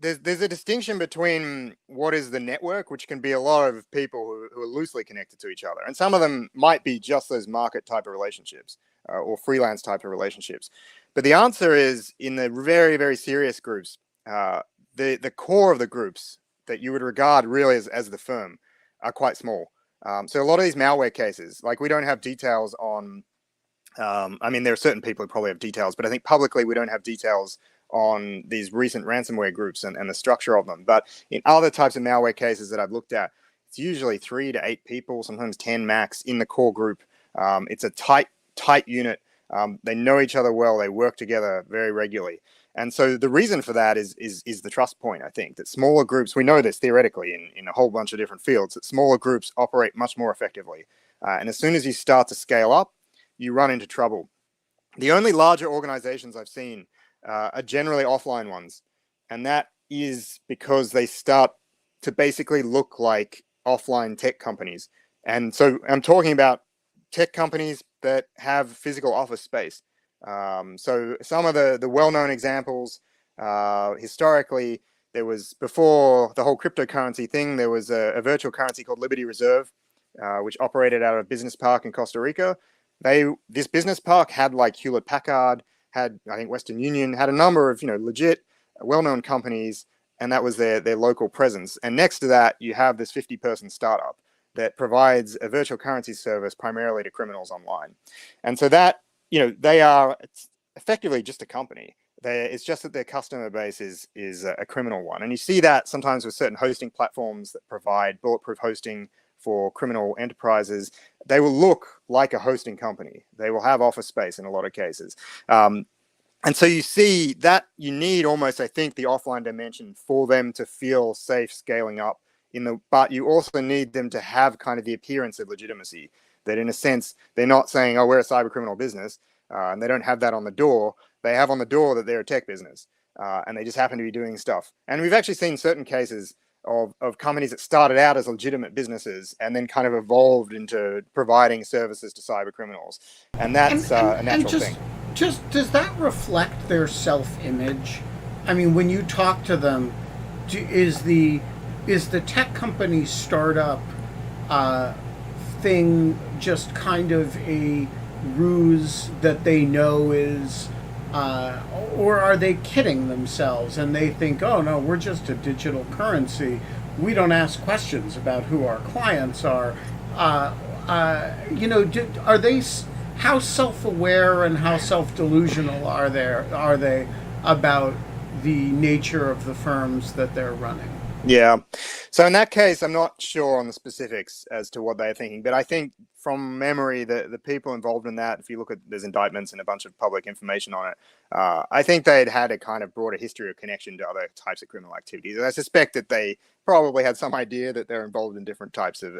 there's a distinction between what is the network, which can be a lot of people who are loosely connected to each other, and some of them might be just those market type of relationships or freelance type of relationships. But the answer is in the very, very serious groups, the core of the groups that you would regard really as the firm are quite small. So a lot of these malware cases, like we don't have details on, there are certain people who probably have details, but I think publicly we don't have details on these recent ransomware groups and the structure of them. But in other types of malware cases that I've looked at, it's usually 3 to 8 people, sometimes 10 max in the core group. It's a tight unit. They know each other well. They work together very regularly. And so the reason for that is the trust point, I think, that smaller groups, we know this theoretically in a whole bunch of different fields, that smaller groups operate much more effectively. And as soon as you start to scale up, you run into trouble. The only larger organizations I've seen are generally offline ones. And that is because they start to basically look like offline tech companies. And so I'm talking about tech companies that have physical office space. So some of the well-known examples, historically, there was, before the whole cryptocurrency thing, there was a virtual currency called Liberty Reserve, which operated out of a business park in Costa Rica. This business park had like Hewlett Packard, had, I think, Western Union, had a number of, legit, well-known companies, and that was their local presence. And next to that, you have this 50-person startup that provides a virtual currency service primarily to criminals online. And so that, they are effectively just a company. It's just that their customer base is a criminal one. And you see that sometimes with certain hosting platforms that provide bulletproof hosting for criminal enterprises. They will look like a hosting company. They will have office space in a lot of cases. And so you see that you need almost, I think, the offline dimension for them to feel safe scaling up. But you also need them to have kind of the appearance of legitimacy, that in a sense, they're not saying, oh, we're a cyber criminal business, and they don't have that on the door. They have on the door that they're a tech business, and they just happen to be doing stuff. And we've actually seen certain cases of companies that started out as legitimate businesses and then kind of evolved into providing services to cyber criminals. And that's a natural thing. Just does that reflect their self-image? I mean, when you talk to them, is the tech company startup thing just kind of a ruse that they know is, or are they kidding themselves and they think, oh no, we're just a digital currency, we don't ask questions about who our clients are? Are they how self-aware and how self-delusional are they about the nature of the firms that they're running? Yeah. So in that case, I'm not sure on the specifics as to what they're thinking, but I think from memory, the people involved in that, if you look at, there's indictments and a bunch of public information on it, I think they'd had a kind of broader history of connection to other types of criminal activities. And I suspect that they probably had some idea that they're involved in different types of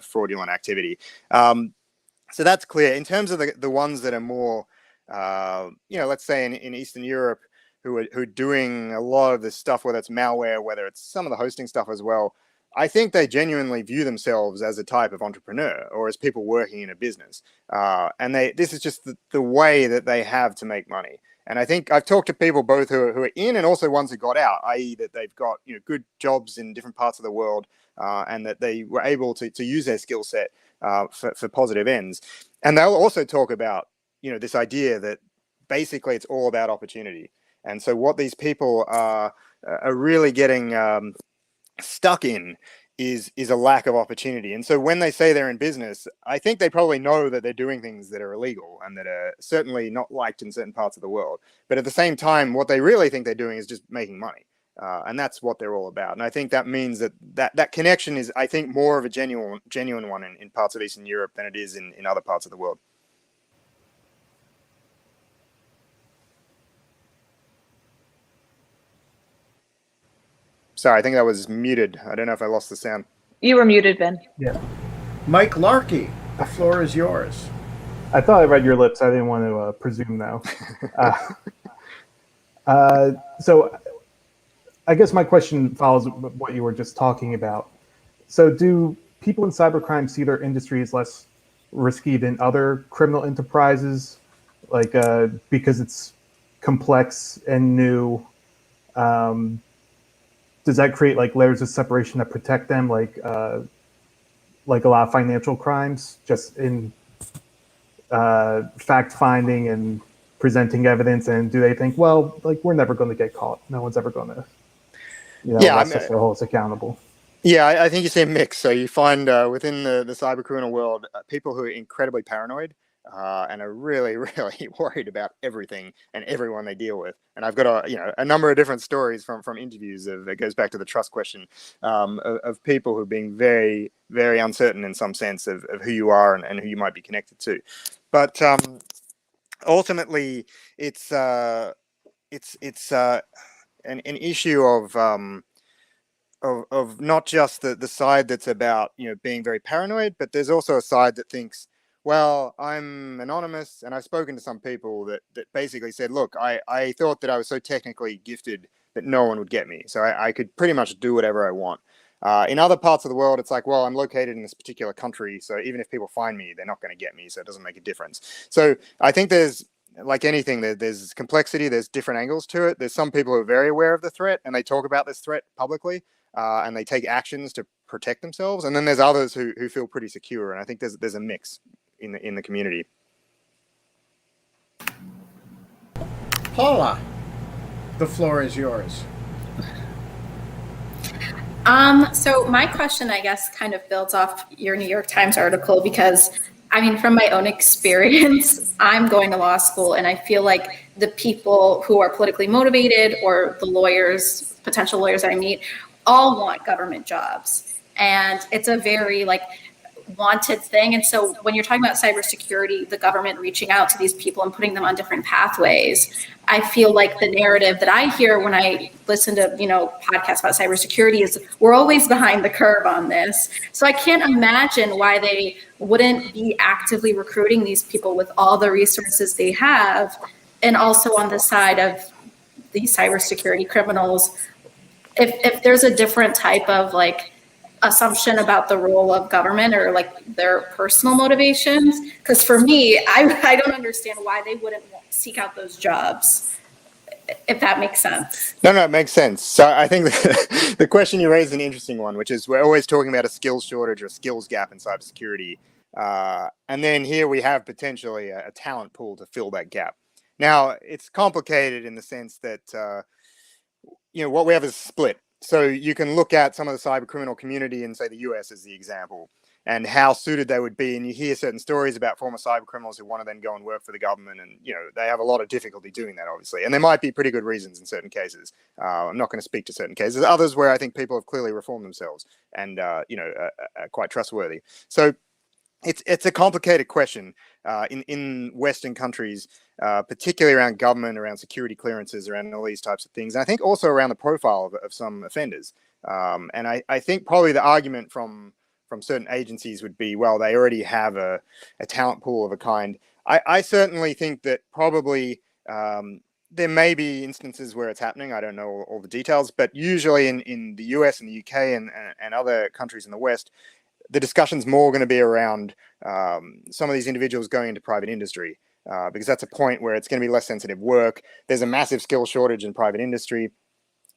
fraudulent activity. So that's clear. In terms of the ones that are more, let's say in Eastern Europe, who are doing a lot of this stuff, whether it's malware, whether it's some of the hosting stuff as well, I think they genuinely view themselves as a type of entrepreneur or as people working in a business. And this is just the way that they have to make money. And I think I've talked to people both who are in and also ones who got out, i.e. that they've got good jobs in different parts of the world and that they were able to use their skill set for positive ends. And they'll also talk about, this idea that basically it's all about opportunity. And so what these people are really getting stuck in is a lack of opportunity. And so when they say they're in business, I think they probably know that they're doing things that are illegal and that are certainly not liked in certain parts of the world. But at the same time, what they really think they're doing is just making money. And that's what they're all about. And I think that means that connection is, I think, more of a genuine one in parts of Eastern Europe than it is in other parts of the world. Sorry, I think that was muted. I don't know if I lost the sound. You were muted, Ben. Yeah. Mike Larkey, the floor is yours. I thought I read your lips. I didn't want to presume, though. So I guess my question follows what you were just talking about. So do people in cybercrime see their industry as less risky than other criminal enterprises, like because it's complex and new? Does that create like layers of separation that protect them, like a lot of financial crimes, just in fact finding and presenting evidence? And do they think, well, like we're never going to get caught? No one's ever going to, hold us accountable. Yeah, I think you see a mix. So you find within the cybercriminal world, people who are incredibly paranoid and are really, really worried about everything and everyone they deal with. And I've got a number of different stories from interviews that goes back to the trust question of people who are being very, very uncertain in some sense of who you are and who you might be connected to. But ultimately, it's an issue of not just the side that's about being very paranoid, but there's also a side that thinks, well, I'm anonymous, and I've spoken to some people that basically said, look, I thought that I was so technically gifted that no one would get me, so I could pretty much do whatever I want. In other parts of the world, it's like, well, I'm located in this particular country, so even if people find me, they're not going to get me, so it doesn't make a difference. So I think there's, like anything, there's complexity, there's different angles to it. There's some people who are very aware of the threat, and they talk about this threat publicly, and they take actions to protect themselves. And then there's others who feel pretty secure, and I think there's a mix in the community. Paula, the floor is yours. So my question, I guess, kind of builds off your New York Times article, because I mean, from my own experience, I'm going to law school, and I feel like the people who are politically motivated or the lawyers, potential lawyers I meet, all want government jobs. And it's a very wanted thing. And so when you're talking about cybersecurity, the government reaching out to these people and putting them on different pathways, I feel like the narrative that I hear when I listen to, podcasts about cybersecurity is we're always behind the curve on this. So I can't imagine why they wouldn't be actively recruiting these people with all the resources they have. And also on the side of these cybersecurity criminals, if there's a different type of assumption about the role of government or their personal motivations, because for me, I don't understand why they wouldn't seek out those jobs, if that makes sense. No, it makes sense. So I think the question you raised is an interesting one, which is we're always talking about a skills shortage or a skills gap in cybersecurity. And then here we have potentially a talent pool to fill that gap. Now, it's complicated in the sense that, what we have is split. So you can look at some of the cyber criminal community and say the US as the example. and how suited they would be. And you hear certain stories about former cyber criminals who want to then go and work for the government, and they have a lot of difficulty doing that, obviously. And there might be pretty good reasons in certain cases. I'm not going to speak to certain cases. Others where I think people have clearly reformed themselves and are quite trustworthy. So it's a complicated question in Western countries, particularly around government, around security clearances, around all these types of things. And I think also around the profile of some offenders. And I think probably the argument from certain agencies would be, well, they already have a talent pool of a kind. I certainly think that probably there may be instances where it's happening. I don't know all the details, but usually in the US and the UK and other countries in the West, the discussion's more going to be around some of these individuals going into private industry, because that's a point where it's going to be less sensitive work. There's a massive skill shortage in private industry,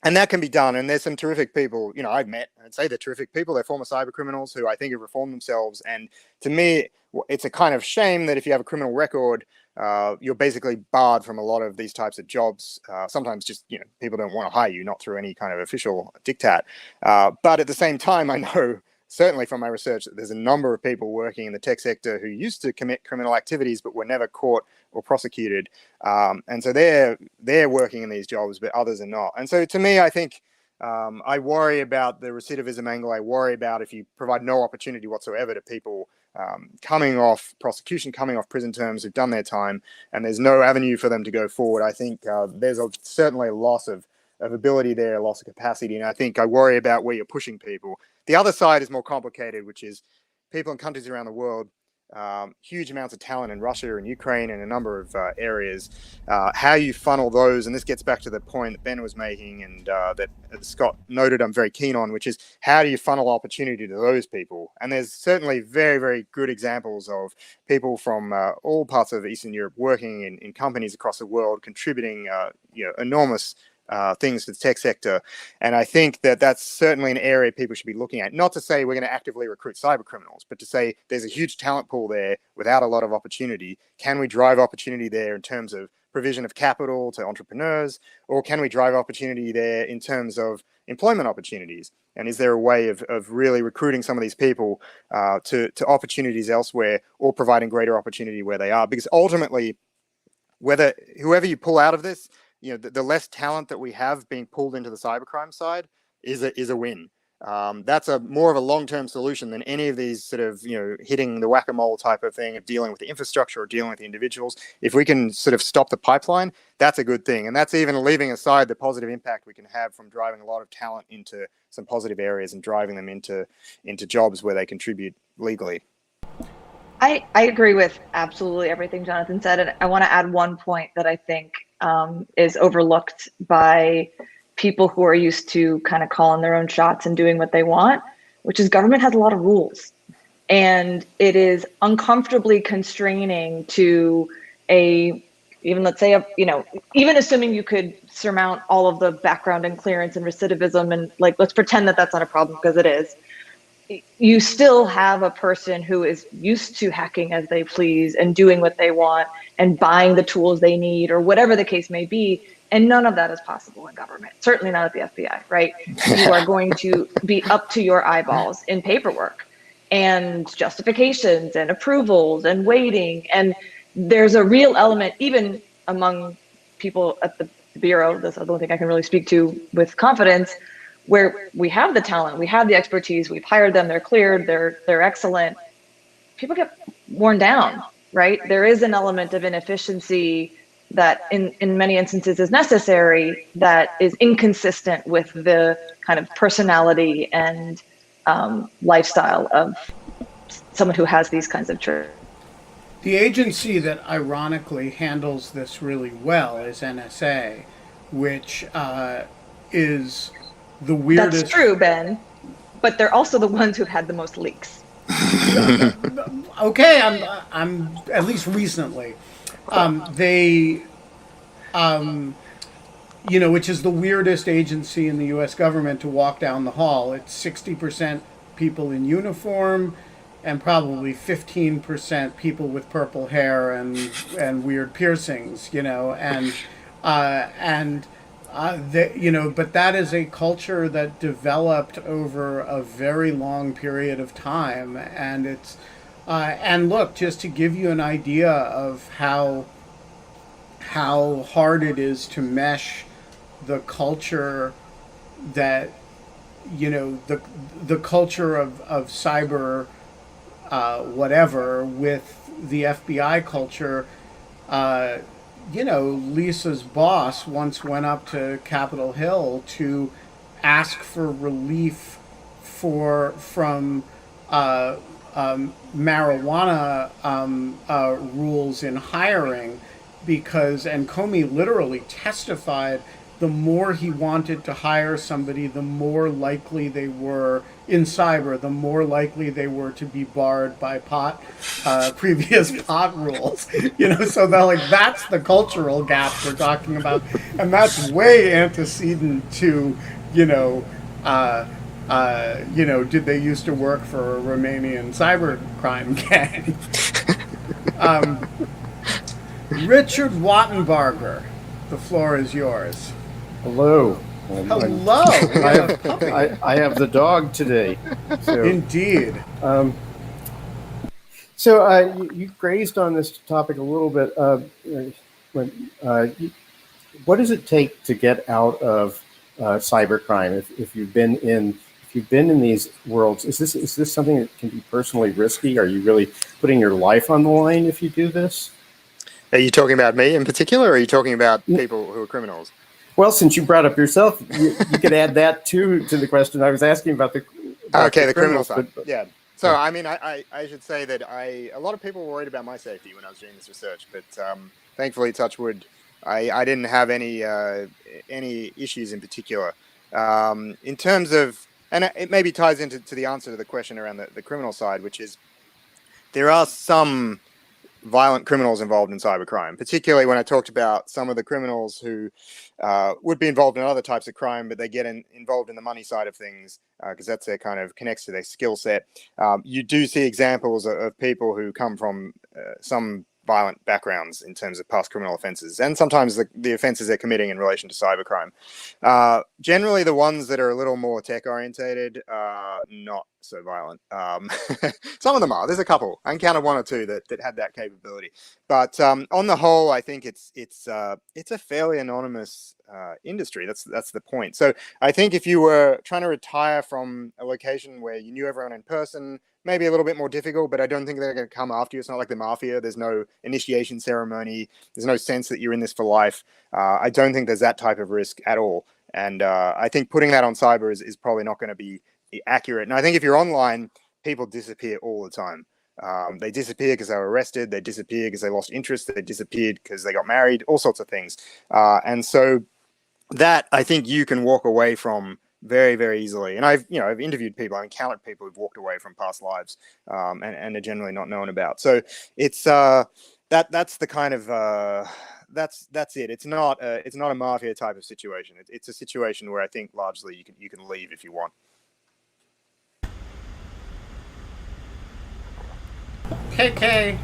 and that can be done. And there's some terrific people, I've met, I'd say they're terrific people. They're former cyber criminals who I think have reformed themselves. And to me, it's a kind of shame that if you have a criminal record, you're basically barred from a lot of these types of jobs. Sometimes just, people don't want to hire you, not through any kind of official diktat. But at the same time, I know, certainly from my research, that there's a number of people working in the tech sector who used to commit criminal activities but were never caught or prosecuted. And so they're working in these jobs, but others are not. And so to me, I think I worry about the recidivism angle. I worry about if you provide no opportunity whatsoever to people coming off prosecution, coming off prison terms, who've done their time, and there's no avenue for them to go forward. I think there's certainly a loss of ability there, a loss of capacity. And I think I worry about where you're pushing people. The other side is more complicated, which is people in countries around the world, huge amounts of talent in Russia and Ukraine and a number of areas. How you funnel those, and this gets back to the point that Ben was making and that Scott noted I'm very keen on, which is how do you funnel opportunity to those people? And there's certainly very, very good examples of people from all parts of Eastern Europe working in companies across the world, contributing enormous things to the tech sector. And I think that that's certainly an area people should be looking at. Not to say we're going to actively recruit cyber criminals, but to say there's a huge talent pool there without a lot of opportunity. Can we drive opportunity there in terms of provision of capital to entrepreneurs, or can we drive opportunity there in terms of employment opportunities? And is there a way of really recruiting some of these people to opportunities elsewhere, or providing greater opportunity where they are? Because ultimately, whoever you pull out of this, the less talent that we have being pulled into the cybercrime side is a win. That's more of a long-term solution than any of these sort of, hitting the whack-a-mole type of thing of dealing with the infrastructure or dealing with the individuals. If we can sort of stop the pipeline, that's a good thing. And that's even leaving aside the positive impact we can have from driving a lot of talent into some positive areas and driving them into jobs where they contribute legally. I agree with absolutely everything Jonathan said. And I want to add one point that I think is overlooked by people who are used to kind of calling their own shots and doing what they want, which is government has a lot of rules. And it is uncomfortably constraining to even assuming you could surmount all of the background and clearance and recidivism, and let's pretend that that's not a problem, because it is. You still have a person who is used to hacking as they please and doing what they want and buying the tools they need, or whatever the case may be. And none of that is possible in government, certainly not at the FBI, right? You are going to be up to your eyeballs in paperwork and justifications and approvals and waiting. And there's a real element, even among people at the Bureau, this I don't think I can really speak to with confidence, where we have the talent, we have the expertise, we've hired them, they're cleared, they're excellent. People get worn down, right? There is an element of inefficiency that in many instances is necessary, that is inconsistent with the kind of personality and lifestyle of someone who has these kinds of traits. The agency that ironically handles this really well is NSA, which is the weirdest. That's true, Ben, but they're also the ones who've had the most leaks. Okay, I'm at least recently. Which is the weirdest agency in the U.S. government to walk down the hall. It's 60% people in uniform, and probably 15% people with purple hair and weird piercings, and But that is a culture that developed over a very long period of time, and and look, just to give you an idea of how hard it is to mesh the culture that the culture of cyber whatever with the FBI culture. Lisa's boss once went up to Capitol Hill to ask for relief from marijuana rules in hiring, and Comey literally testified the more he wanted to hire somebody, the more likely they were in cyber, the more likely they were to be barred by previous pot rules. So that's the cultural gap we're talking about, and that's way antecedent to, did they used to work for a Romanian cybercrime gang? Richard Wattenbarger, the floor is yours. Hello. Hello. I have the dog today. So, indeed. You grazed on this topic a little bit. What does it take to get out of cybercrime? If you've been in these worlds, is this something that can be personally risky? Are you really putting your life on the line if you do this? Are you talking about me in particular, or are you talking about people who are criminals? Well, since you brought up yourself, you could add that to the question I was asking about the criminal side. Yeah. So, I mean, I should say that a lot of people were worried about my safety when I was doing this research, but thankfully, touch wood, I didn't have any issues in particular. In terms of, and it maybe ties into the answer to the question around the criminal side, which is there are some violent criminals involved in cybercrime, particularly when I talked about some of the criminals who would be involved in other types of crime, but they get involved in the money side of things because that's their kind of connects to their skill set. You do see examples of people who come from some violent backgrounds in terms of past criminal offenses, and sometimes the offenses they're committing in relation to cybercrime. Generally, the ones that are a little more tech orientated are not so violent. Some of them are. There's a couple. I encountered one or two that had that capability. But on the whole, I think it's a fairly anonymous industry. That's the point. So I think if you were trying to retire from a location where you knew everyone in person, maybe a little bit more difficult, but I don't think they're going to come after you. It's not like the mafia. There's no initiation ceremony. There's no sense that you're in this for life. I don't think there's that type of risk at all. And I think putting that on cyber is probably not going to be accurate. And I think if you're online, people disappear all the time. They disappear because they were arrested. They disappear because they lost interest. They disappeared because they got married, all sorts of things. And so that I think you can walk away from very, very easily. And I've interviewed people, I've encountered people who've walked away from past lives and are generally not known about. So it's that's the kind of that's it. It's not a mafia type of situation. It's a situation where I think largely you can leave if you want. KK,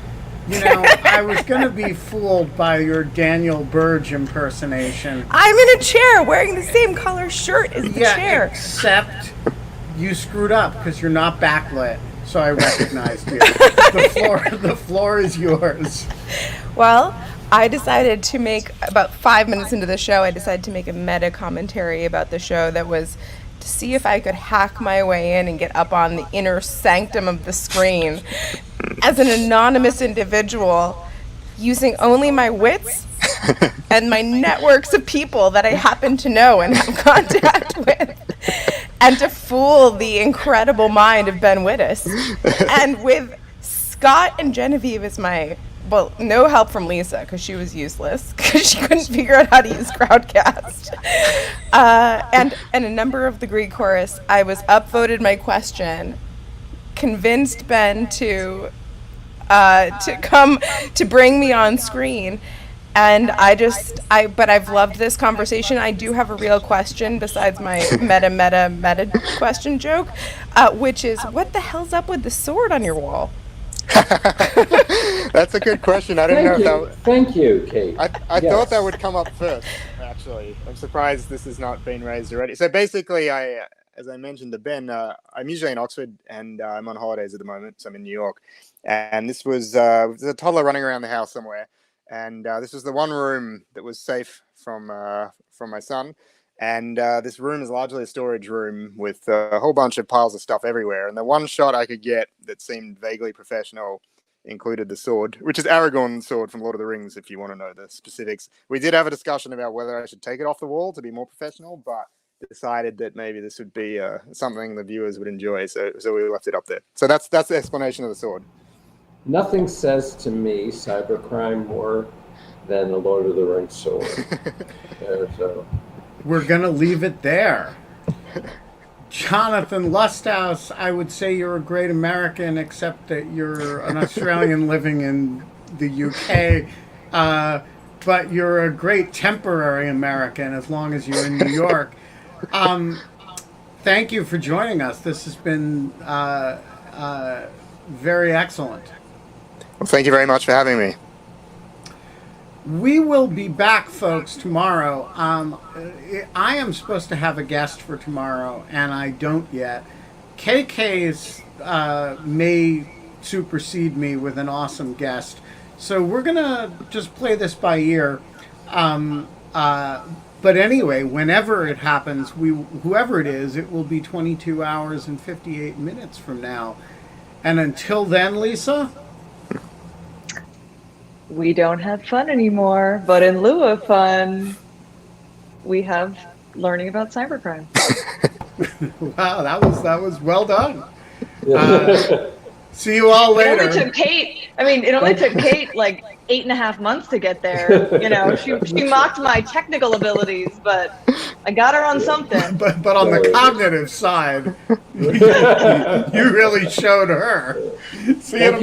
I was going to be fooled by your Daniel Burge impersonation. I'm in a chair wearing the same color shirt as the chair. Except you screwed up because you're not backlit, so I recognized you. The floor is yours. Well, I decided to make, about 5 minutes into the show, I decided to make a meta commentary about the show that was to see if I could hack my way in and get up on the inner sanctum of the screen as an anonymous individual using only my wits and my networks of people that I happen to know and have contact with, and to fool the incredible mind of Ben Wittes. And with Scott and Genevieve as no help from Lisa because she was useless because she couldn't figure out how to use Crowdcast, and a number of the Greek chorus, I was upvoted my question, convinced Ben to come to bring me on screen, and but I've loved this conversation. I do have a real question besides my meta question joke, which is, what the hell's up with the sword on your wall? That's a good question. I didn't know if that. Thank you, Kate. I thought that would come up first, actually. actually. I'm surprised this has not been raised already. So basically, as I mentioned to Ben, I'm usually in Oxford, and I'm on holidays at the moment, so I'm in New York. And this was a toddler running around the house somewhere, and this was the one room that was safe from my son. And this room is largely a storage room with a whole bunch of piles of stuff everywhere. And the one shot I could get that seemed vaguely professional included the sword, which is Aragorn's sword from Lord of the Rings, if you want to know the specifics. We did have a discussion about whether I should take it off the wall to be more professional, but decided that maybe this would be something the viewers would enjoy, so we left it up there. So that's the explanation of the sword. Nothing says to me cybercrime more than the Lord of the Rings sword. So. We're going to leave it there. Jonathan Lusthaus, I would say you're a great American, except that you're an Australian living in the UK. But you're a great temporary American as long as you're in New York. Thank you for joining us. This has been very excellent. Well, thank you very much for having me. We will be back, folks, tomorrow. I am supposed to have a guest for tomorrow, and I don't yet. KK's may supersede me with an awesome guest. So we're going to just play this by ear. But anyway, whenever it happens, whoever it is, it will be 22 hours and 58 minutes from now. And until then, Lisa? We don't have fun anymore, but in lieu of fun, we have learning about cybercrime. Wow, that was well done. See you all later. It only took Kate like 8.5 months to get there. You know, she mocked my technical abilities, but I got her on something. But on the cognitive side, you really showed her. See you tomorrow.